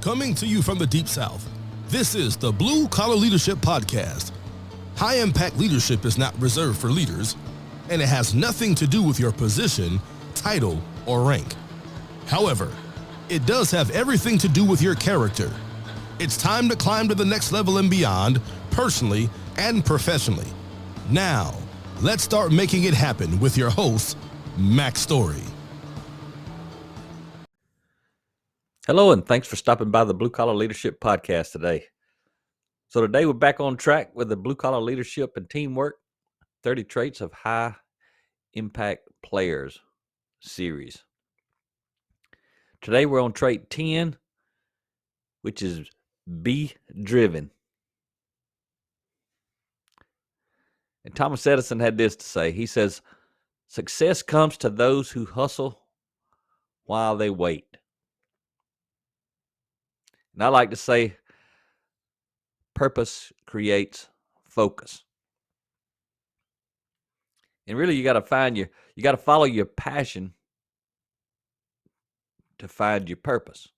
Coming to you from the Deep South, this is the Blue Collar Leadership Podcast. High impact leadership is not reserved for leaders, and it has nothing to do with your position, title, or rank. However, it does have everything to do with your character. It's time to climb to the next level and beyond, personally and professionally. Now, let's start making it happen with your host, Mac Story. Hello, and thanks for stopping by the Blue Collar Leadership Podcast today. So today we're back on track with the Blue Collar Leadership and Teamwork 30 Traits of High Impact Players series. Today we're on trait 10, which is be driven. And Thomas Edison had this to say. He says, success comes to those who hustle while they wait. And I like to say, purpose creates focus. And really, you got to follow your passion to find your purpose.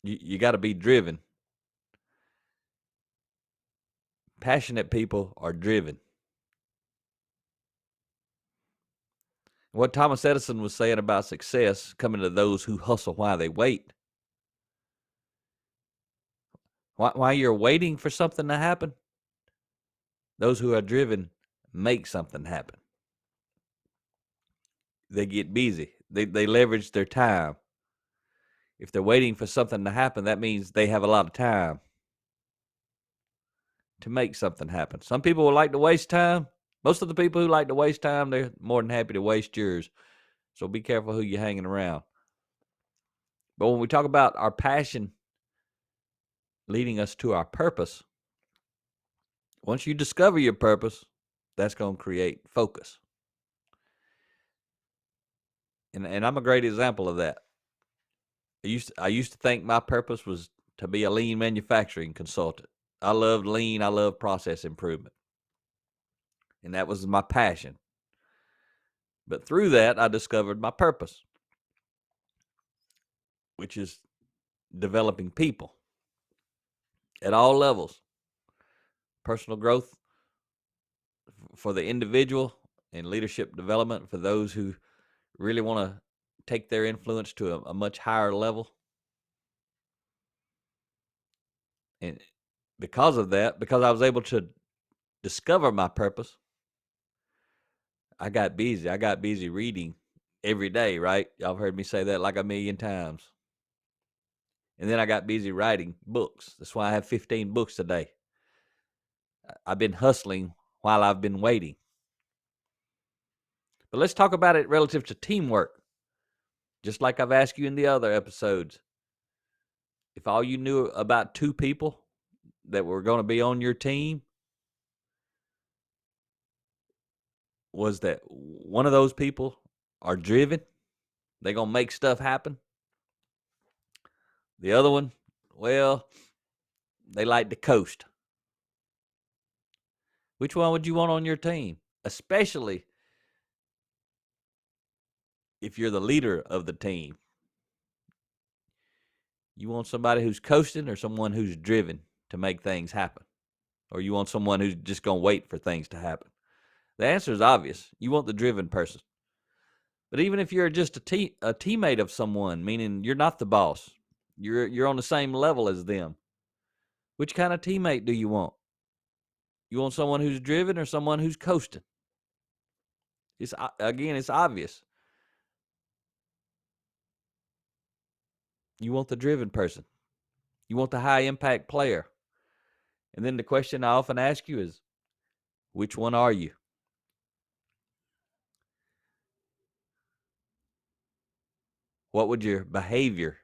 You got to be driven. Passionate people are driven. What Thomas Edison was saying about success coming to those who hustle while they wait. While you're waiting for something to happen, those who are driven make something happen. They get busy. They leverage their time. If they're waiting for something to happen, that means they have a lot of time to make something happen. Some people will like to waste time. Most of the people who like to waste time, they're more than happy to waste yours. So be careful who you're hanging around. But when we talk about our passion leading us to our purpose, once you discover your purpose, that's going to create focus. And I'm a great example of that. I used to think my purpose was to be a lean manufacturing consultant. I loved lean. I loved process improvement. And that was my passion. But through that, I discovered my purpose, which is developing people at all levels. Personal growth for the individual and leadership development for those who really want to take their influence to a much higher level. And because of that, because I was able to discover my purpose, I got busy. I got busy reading every day, right? Y'all have heard me say that like a million times. And then I got busy writing books. That's why I have 15 books today. I've been hustling while I've been waiting. But let's talk about it relative to teamwork. Just like I've asked you in the other episodes. If all you knew about two people that were going to be on your team was that one of those people are driven, they're going to make stuff happen. The other one, well, they like to coast. Which one would you want on your team? Especially if you're the leader of the team. You want somebody who's coasting or someone who's driven to make things happen? Or you want someone who's just going to wait for things to happen? The answer is obvious. You want the driven person. But even if you're just a teammate of someone, meaning you're not the boss, you're on the same level as them, which kind of teammate do you want? You want someone who's driven or someone who's coasting? It's obvious. You want the driven person. You want the high impact player. And then the question I often ask you is, which one are you? What would your behavior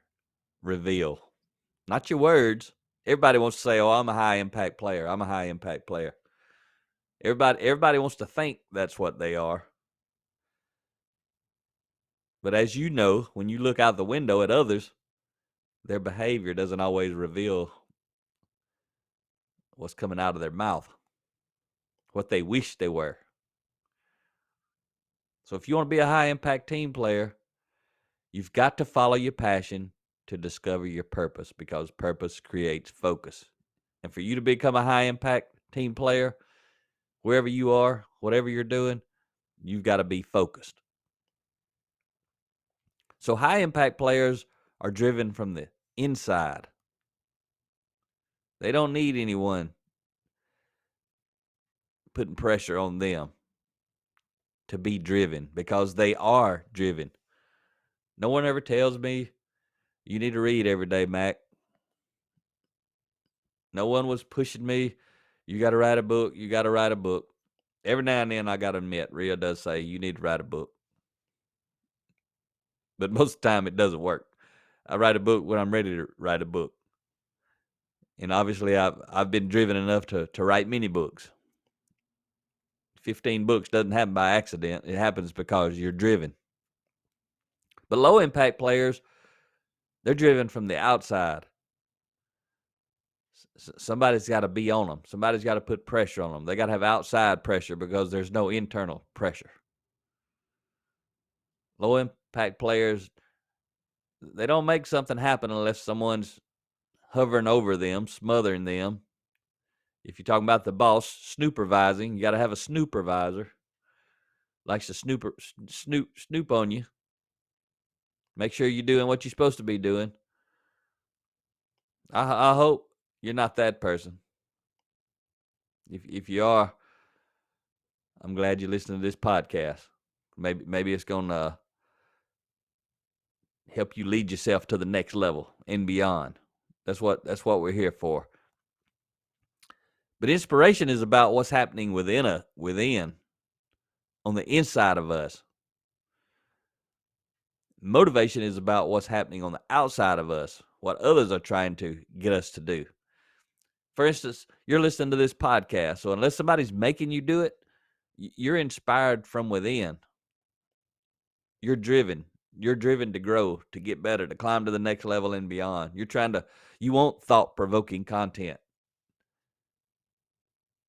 reveal? Not your words. Everybody wants to say, oh, I'm a high impact player. I'm a high impact player. Everybody wants to think that's what they are. But as you know, when you look out the window at others, their behavior doesn't always reveal what's coming out of their mouth, what they wish they were. So if you want to be a high impact team player, you've got to follow your passion to discover your purpose, because purpose creates focus. And for you to become a high-impact team player, wherever you are, whatever you're doing, you've got to be focused. So high-impact players are driven from the inside. They don't need anyone putting pressure on them to be driven, because they are driven. No one ever tells me, you need to read every day, Mac. No one was pushing me, you got to write a book, you got to write a book. Every now and then, I got to admit, Rhea does say, you need to write a book. But most of the time, it doesn't work. I write a book when I'm ready to write a book. And obviously, I've been driven enough to write many books. 15 books doesn't happen by accident. It happens because you're driven. But low-impact players, they're driven from the outside. Somebody's got to be on them. Somebody's got to put pressure on them. They got to have outside pressure because there's no internal pressure. Low-impact players, they don't make something happen unless someone's hovering over them, smothering them. If you're talking about the boss, snoopervising, you got to have a snoopervisor. Likes to snoop on you. Make sure you're doing what you're supposed to be doing. I hope you're not that person. If you are, I'm glad you're listening to this podcast. Maybe it's gonna help you lead yourself to the next level and beyond. That's what we're here for. But inspiration is about what's happening within on the inside of us. Motivation is about what's happening on the outside of us, what others are trying to get us to do. For instance, you're listening to this podcast, so unless somebody's making you do it, you're inspired from within. You're driven. You're driven to grow, to get better, to climb to the next level and beyond. You want thought-provoking content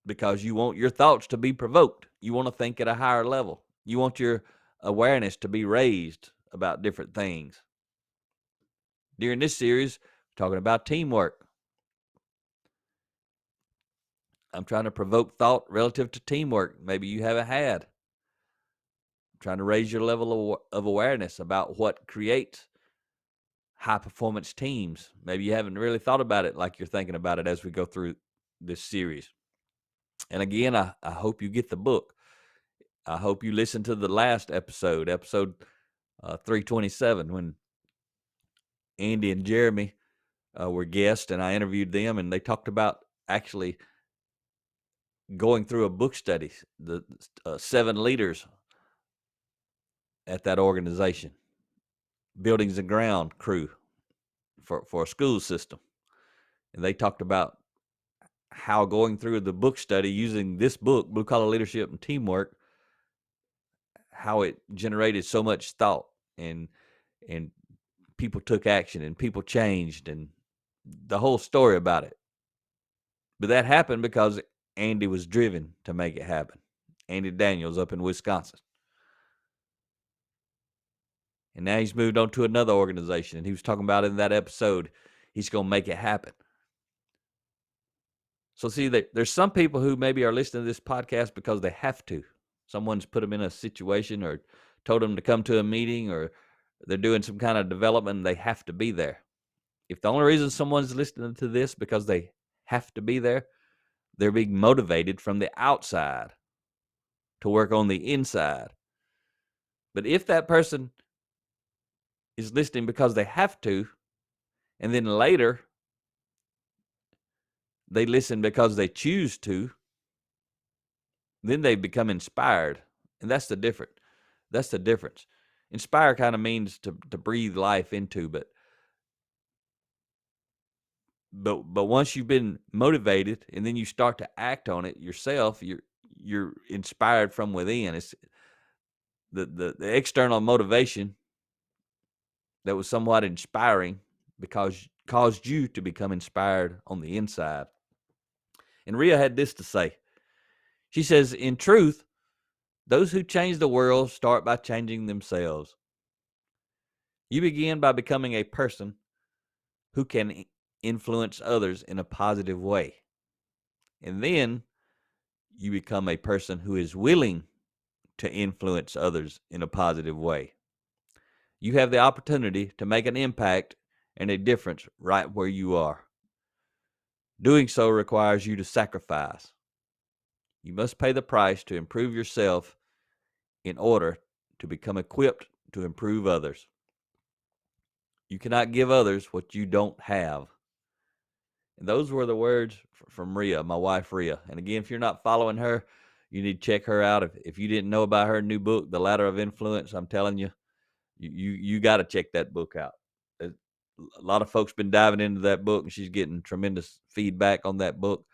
because you want your thoughts to be provoked. You want to think at a higher level. You want your awareness to be raised about different things. During this series, we're talking about teamwork. I'm trying to provoke thought relative to teamwork. Maybe you haven't had. I'm trying to raise your level of awareness about what creates high-performance teams. Maybe you haven't really thought about it like you're thinking about it as we go through this series. And again, I hope you get the book. I hope you listen to the last episode 327, when Andy and Jeremy were guests, and I interviewed them, and they talked about actually going through a book study, the 7 leaders at that organization, buildings and ground crew for a school system. And they talked about how going through the book study using this book, Blue Collar Leadership and Teamwork, how it generated so much thought, and people took action and people changed, and the whole story about it. But that happened because Andy was driven to make it happen. Andy Daniels up in Wisconsin. And now he's moved on to another organization, and he was talking about in that episode, he's going to make it happen. So see, there's some people who maybe are listening to this podcast because they have to. Someone's put them in a situation or told them to come to a meeting, or they're doing some kind of development and they have to be there. If the only reason someone's listening to this because they have to be there, they're being motivated from the outside to work on the inside. But if that person is listening because they have to, and then later they listen because they choose to, then they become inspired. And that's the difference. Inspire kind of means to breathe life into, but once you've been motivated and then you start to act on it yourself, you're inspired from within. It's the external motivation that was somewhat inspiring because caused you to become inspired on the inside. And Rhea had this to say. She says, in truth, those who change the world start by changing themselves. You begin by becoming a person who can influence others in a positive way. And then you become a person who is willing to influence others in a positive way. You have the opportunity to make an impact and a difference right where you are. Doing so requires you to sacrifice. You must pay the price to improve yourself in order to become equipped to improve others. You cannot give others what you don't have. And those were the words from Rhea, my wife Rhea. And again, if you're not following her, you need to check her out. If you didn't know about her new book, The Ladder of Influence, I'm telling you, you got to check that book out. A lot of folks been diving into that book, and she's getting tremendous feedback on that book.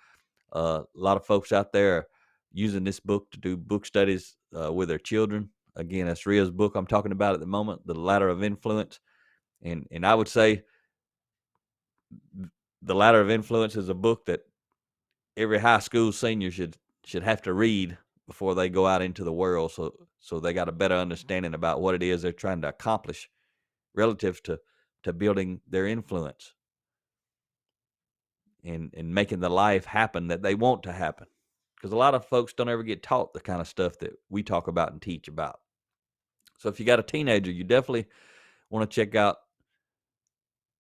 A lot of folks out there are using this book to do book studies with their children. Again, that's Rhea's book I'm talking about at the moment, The Ladder of Influence. And I would say The Ladder of Influence is a book that every high school senior should have to read before they go out into the world, so they got a better understanding about what it is they're trying to accomplish relative to building their influence and making the life happen that they want to happen. Because a lot of folks don't ever get taught the kind of stuff that we talk about and teach about. So if you got a teenager, you definitely want to check out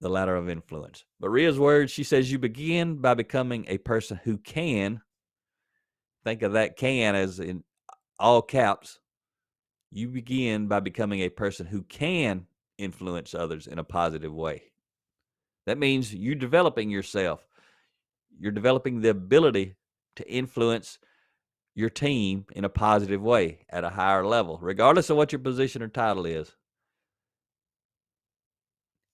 The Ladder of Influence. But Rhea's words, she says, you begin by becoming a person who can. Think of that "can" as in all caps. You begin by becoming a person who can influence others in a positive way. That means you're developing yourself. You're developing the ability to influence your team in a positive way at a higher level, regardless of what your position or title is.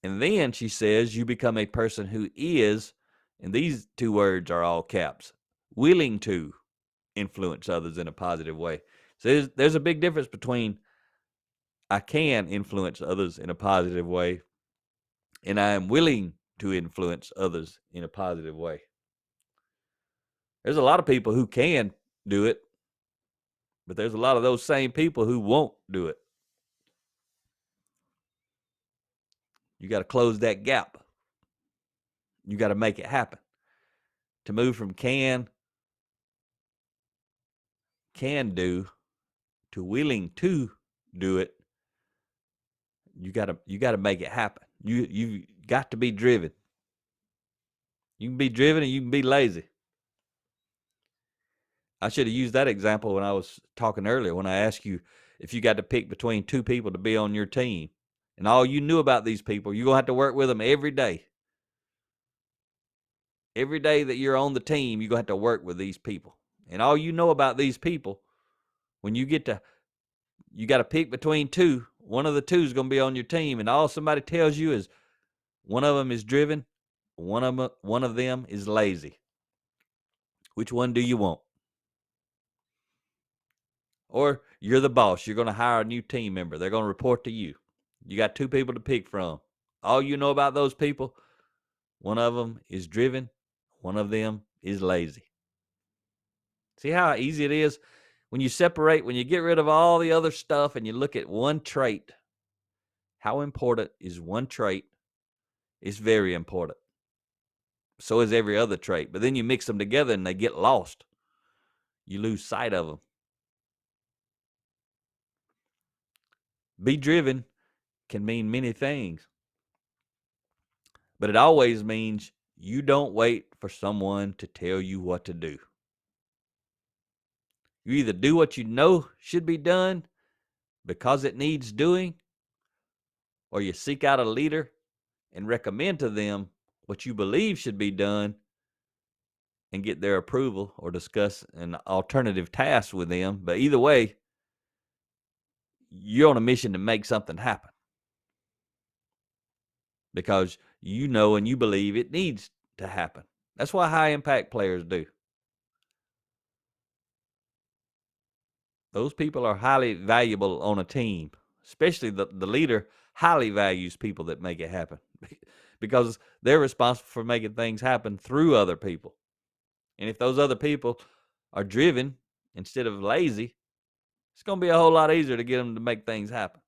And then she says you become a person who is, and these two words are all caps, willing to influence others in a positive way. So there's a big difference between I can influence others in a positive way and I am willing to influence others in a positive way. There's a lot of people who can do it, but there's a lot of those same people who won't do it. You got to close that gap. You got to make it happen. To move from can do to willing to do it, you got to make it happen. You got to be driven. You can be driven and you can be lazy. I should have used that example when I was talking earlier, when I asked you if you got to pick between two people to be on your team, and all you knew about these people, you're going to have to work with them every day. Every day that you're on the team, you're going to have to work with these people. And all you know about these people, when you got to pick between two, one of the two is going to be on your team, and all somebody tells you is one of them is driven, one of them is lazy. Which one do you want? Or you're the boss. You're going to hire a new team member. They're going to report to you. You got two people to pick from. All you know about those people, one of them is driven, one of them is lazy. See how easy it is? When you separate, when you get rid of all the other stuff and you look at one trait, how important is one trait? It's very important. So is every other trait. But then you mix them together and they get lost. You lose sight of them. Be driven can mean many things. But it always means you don't wait for someone to tell you what to do. You either do what you know should be done because it needs doing, or you seek out a leader and recommend to them what you believe should be done and get their approval or discuss an alternative task with them. But either way, you're on a mission to make something happen because you know and you believe it needs to happen. That's what high impact players do. Those people are highly valuable on a team, especially the leader highly values people that make it happen because they're responsible for making things happen through other people. And if those other people are driven instead of lazy, it's going to be a whole lot easier to get them to make things happen.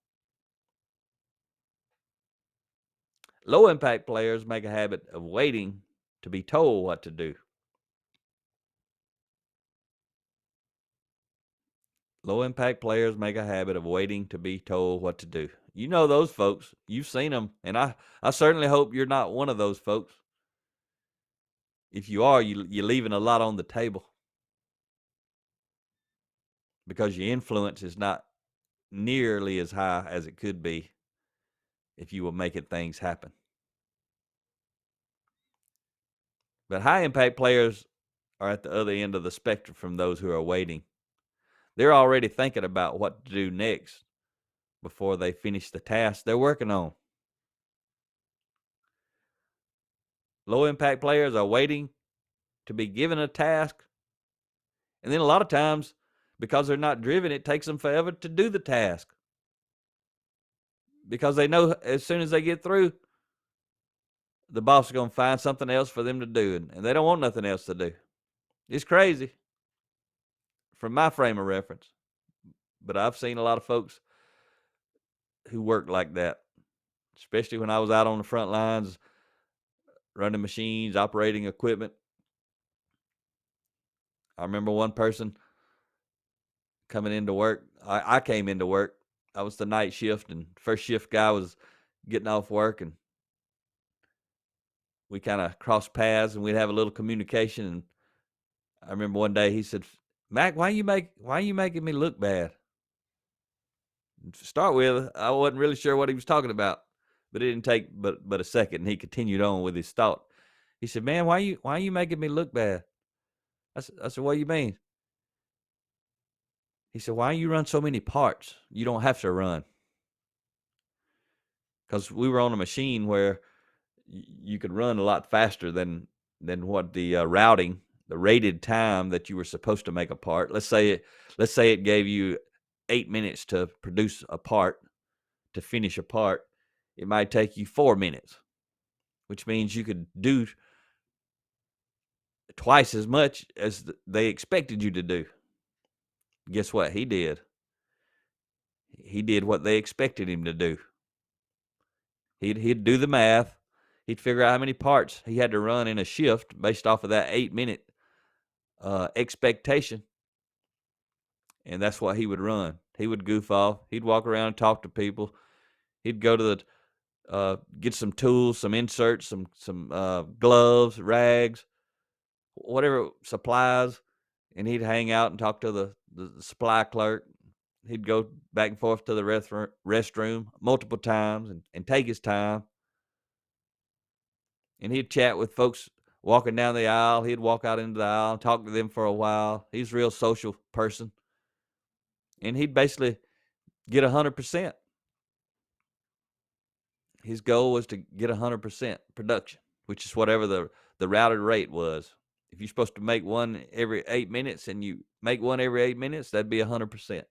Low impact players make a habit of waiting to be told what to do. Low impact players make a habit of waiting to be told what to do. You know those folks. You've seen them. And I certainly hope you're not one of those folks. If you are, you're leaving a lot on the table because your influence is not nearly as high as it could be if you were making things happen. But high impact players are at the other end of the spectrum from those who are waiting. They're already thinking about what to do next before they finish the task they're working on. Low impact players are waiting to be given a task. And then a lot of times, because they're not driven, it takes them forever to do the task. Because they know as soon as they get through, the boss is going to find something else for them to do. And they don't want nothing else to do. It's crazy from my frame of reference. But I've seen a lot of folks who work like that, especially when I was out on the front lines, running machines, operating equipment. I remember one person coming into work. I came into work. I was the night shift, and first shift guy was getting off work, and we kind of crossed paths, and we'd have a little communication. And I remember one day he said, "Mac, why are you making me look bad?" And to start with, I wasn't really sure what he was talking about, but it didn't take but a second, and he continued on with his thought. He said, "Man, why are you making me look bad?" I said, "What do you mean?" He said, "Why you run so many parts? You don't have to run." Because we were on a machine where you could run a lot faster than what the routing, the rated time that you were supposed to make a part. Let's say it gave you 8 minutes to produce a part, to finish a part. It might take you 4 minutes, which means you could do twice as much as they expected you to do. Guess what he did? He did what they expected him to do. He'd do the math. He'd figure out how many parts he had to run in a shift based off of that 8-minute expectation. And that's what he would run. He would goof off. He'd walk around and talk to people. He'd go to the get some tools, some inserts, some gloves, rags, whatever supplies, and he'd hang out and talk to the supply clerk. He'd go back and forth to the restroom multiple times and take his time. And he'd chat with folks walking down the aisle. He'd walk out into the aisle and talk to them for a while. He's a real social person. And he'd basically get 100%. His goal was to get 100% production, which is whatever the routed rate was. If you're supposed to make one every 8 minutes and you make one every 8 minutes, that'd be 100%.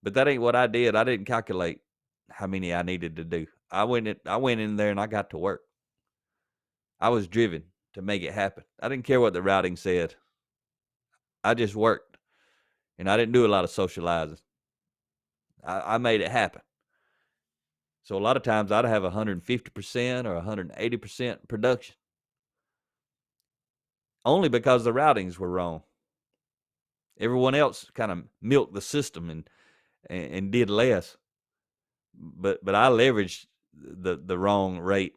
But that ain't what I did. I didn't calculate how many I needed to do. I went in there and I got to work. I was driven to make it happen. I didn't care what the routing said. I just worked, and I didn't do a lot of socializing. I made it happen. So a lot of times I'd have 150% or 180% production, only because the routings were wrong. Everyone else kind of milked the system and did less, but I leveraged the wrong rate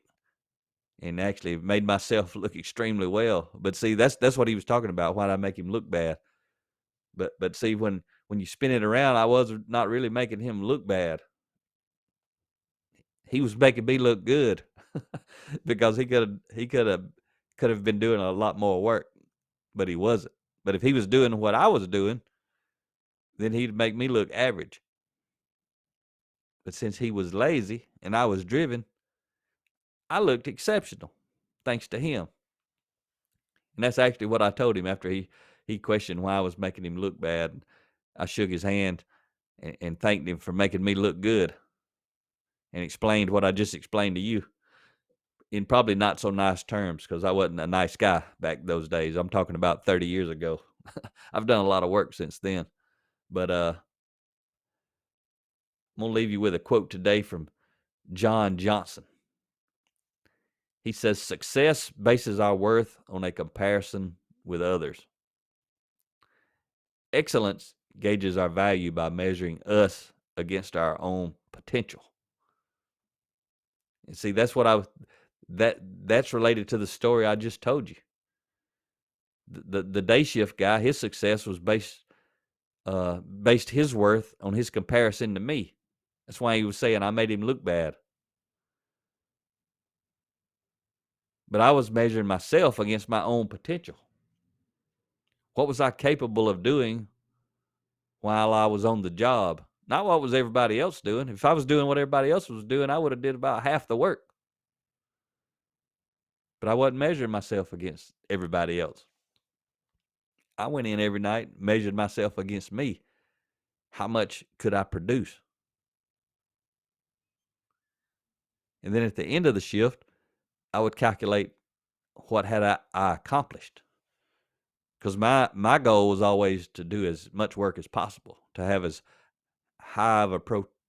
and actually made myself look extremely well. But see, that's what he was talking about. Why'd I make him look bad? But see, when you spin it around, I was not really making him look bad. He was making me look good because he could have been doing a lot more work, but he wasn't. But if he was doing what I was doing, then he'd make me look average. But since he was lazy and I was driven, I looked exceptional, thanks to him. And that's actually what I told him after he questioned why I was making him look bad. I shook his hand and thanked him for making me look good and explained what I just explained to you in probably not so nice terms, because I wasn't a nice guy back those days. I'm talking about 30 years ago. I've done a lot of work since then. But I'm going to leave you with a quote today from John Johnson. He says success bases our worth on a comparison with others. Excellence gauges our value by measuring us against our own potential. And see, that's related to the story I just told you. The day shift guy, his success was based his worth on his comparison to me. That's why he was saying I made him look bad. But I was measuring myself against my own potential. What was I capable of doing while I was on the job? Not what was everybody else doing. If I was doing what everybody else was doing, I would have did about half the work. But I wasn't measuring myself against everybody else. I went in every night, measured myself against me. How much could I produce? And then at the end of the shift, I would calculate what had I accomplished. Because my goal was always to do as much work as possible, to have as high of a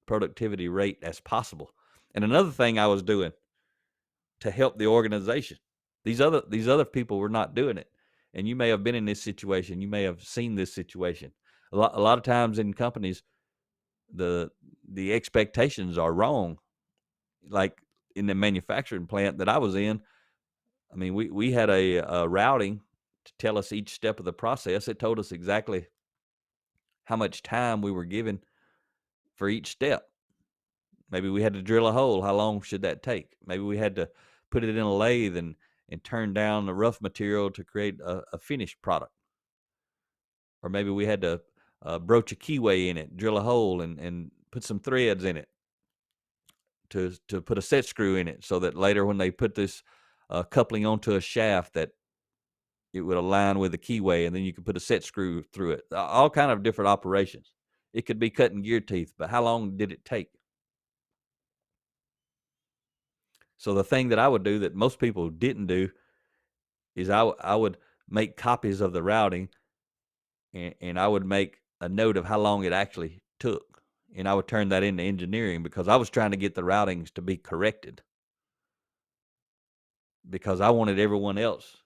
productivity rate as possible. And another thing I was doing to help the organization, these other people were not doing it. And you may have been in this situation. You may have seen this situation. A lot of times in companies, the expectations are wrong. Like in the manufacturing plant that I was in, I mean, we had a routing to tell us each step of the process. It told us exactly how much time we were given for each step. Maybe we had to drill a hole. How long should that take? Maybe we had to put it in a lathe and turn down the rough material to create a finished product. Or maybe we had to broach a keyway in it, drill a hole and put some threads in it to put a set screw in it so that later when they put this coupling onto a shaft that it would align with the keyway, and then you could put a set screw through it. All kind of different operations. It could be cutting gear teeth, but how long did it take? So the thing that I would do that most people didn't do is I would make copies of the routing, and I would make a note of how long it actually took. And I would turn that into engineering because I was trying to get the routings to be corrected. Because I wanted everyone else.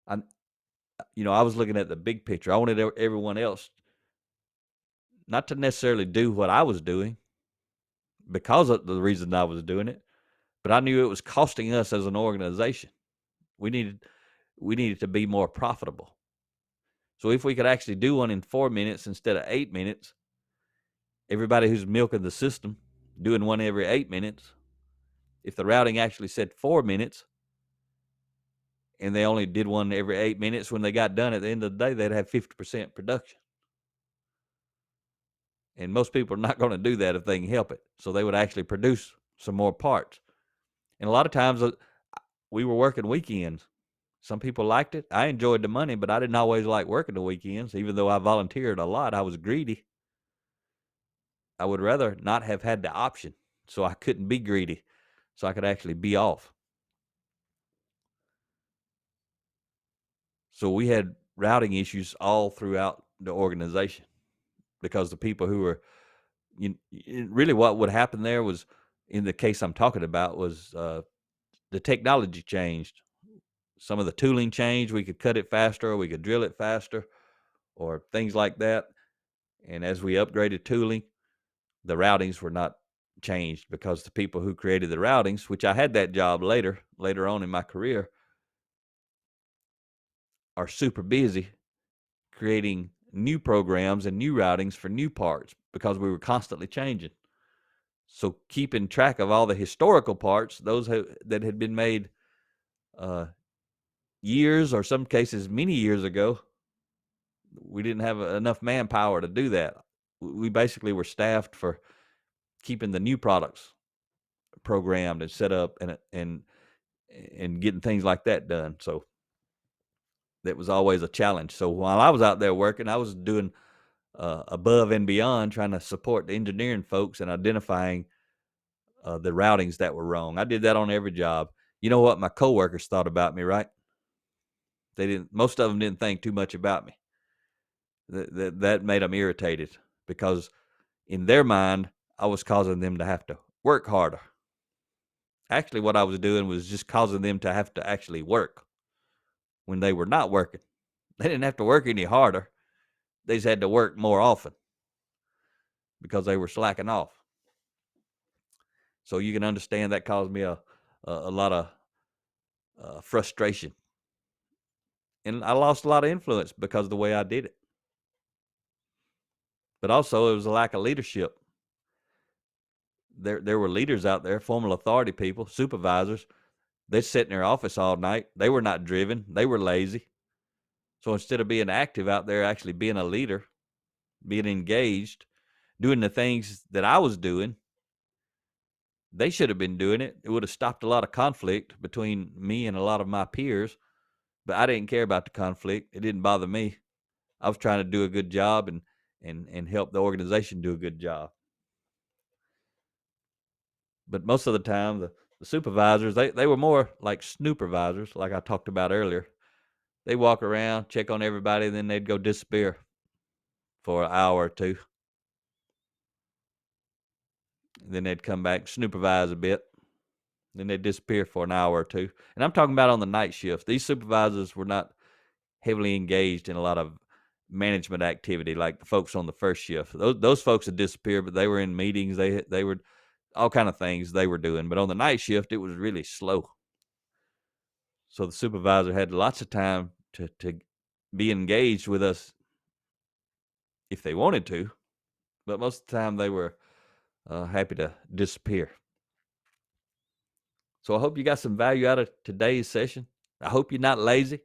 I was looking at the big picture. I wanted everyone else not to necessarily do what I was doing because of the reason I was doing it, but I knew it was costing us as an organization. We needed to be more profitable. So if we could actually do one in 4 minutes instead of 8 minutes, everybody who's milking the system doing one every 8 minutes, if the routing actually said 4 minutes and they only did one every 8 minutes, when they got done at the end of the day, they'd have 50% production. And most people are not going to do that if they can help it. So they would actually produce some more parts. And a lot of times we were working weekends. Some people liked it. I enjoyed the money, but I didn't always like working the weekends. Even though I volunteered a lot, I was greedy. I would rather not have had the option, so I couldn't be greedy, so I could actually be off. So we had routing issues all throughout the organization because the people who were, really what would happen there was, in the case I'm talking about, was the technology changed. Some of the tooling changed. We could cut it faster, or we could drill it faster, or things like that. And as we upgraded tooling, the routings were not changed because the people who created the routings, which I had that job later on in my career, are super busy creating new programs and new routings for new parts because we were constantly changing. So keeping track of all the historical parts, those that had been made years, or some cases many years ago, we didn't have enough manpower to do that. We basically were staffed for keeping the new products programmed and set up and getting things like that done. So that was always a challenge. So while I was out there working, I was doing above and beyond, trying to support the engineering folks and identifying the routings that were wrong. I did that on every job. You know what my coworkers thought about me, right? Most of them didn't think too much about me. That made them irritated because in their mind, I was causing them to have to work harder. Actually, what I was doing was just causing them to have to actually work when they were not working. They didn't have to work any harder. They just had to work more often because they were slacking off. So you can understand that caused me a lot of frustration. And I lost a lot of influence because of the way I did it. But also, it was a lack of leadership. There were leaders out there, formal authority people, supervisors. They'd sit in their office all night. They were not driven. They were lazy. So instead of being active out there, actually being a leader, being engaged, doing the things that I was doing, they should have been doing it. It would have stopped a lot of conflict between me and a lot of my peers. But I didn't care about the conflict. It didn't bother me. I was trying to do a good job and help the organization do a good job. But most of the time, the supervisors, they were more like snooppervisors, like I talked about earlier. They walk around, check on everybody, and then they'd go disappear for an hour or two. Then they'd come back, snooperize a bit. Then they'd disappear for an hour or two. And I'm talking about on the night shift. These supervisors were not heavily engaged in a lot of management activity like the folks on the first shift. Those folks had disappeared, but they were in meetings. They were all kind of things they were doing. But on the night shift, it was really slow. So the supervisor had lots of time to be engaged with us if they wanted to. But most of the time, they were happy to disappear. So I hope you got some value out of today's session. I hope you're not lazy.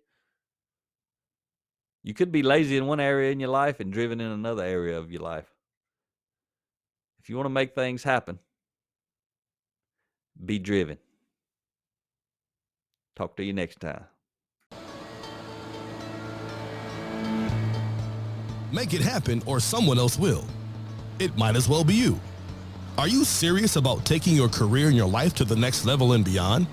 You could be lazy in one area in your life and driven in another area of your life. If you want to make things happen, be driven. Talk to you next time. Make it happen or someone else will. It might as well be you. Are you serious about taking your career and your life to the next level and beyond?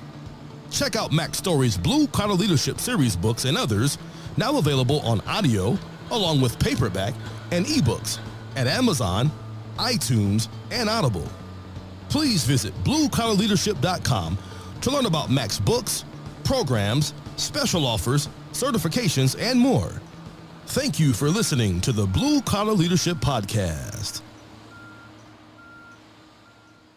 Check out Mac Story's Blue Collar Leadership series books and others, now available on audio, along with paperback and ebooks at Amazon, iTunes, and Audible. Please visit bluecollarleadership.com to learn about Mac's books, programs, special offers, certifications, and more. Thank you for listening to the Blue Collar Leadership Podcast.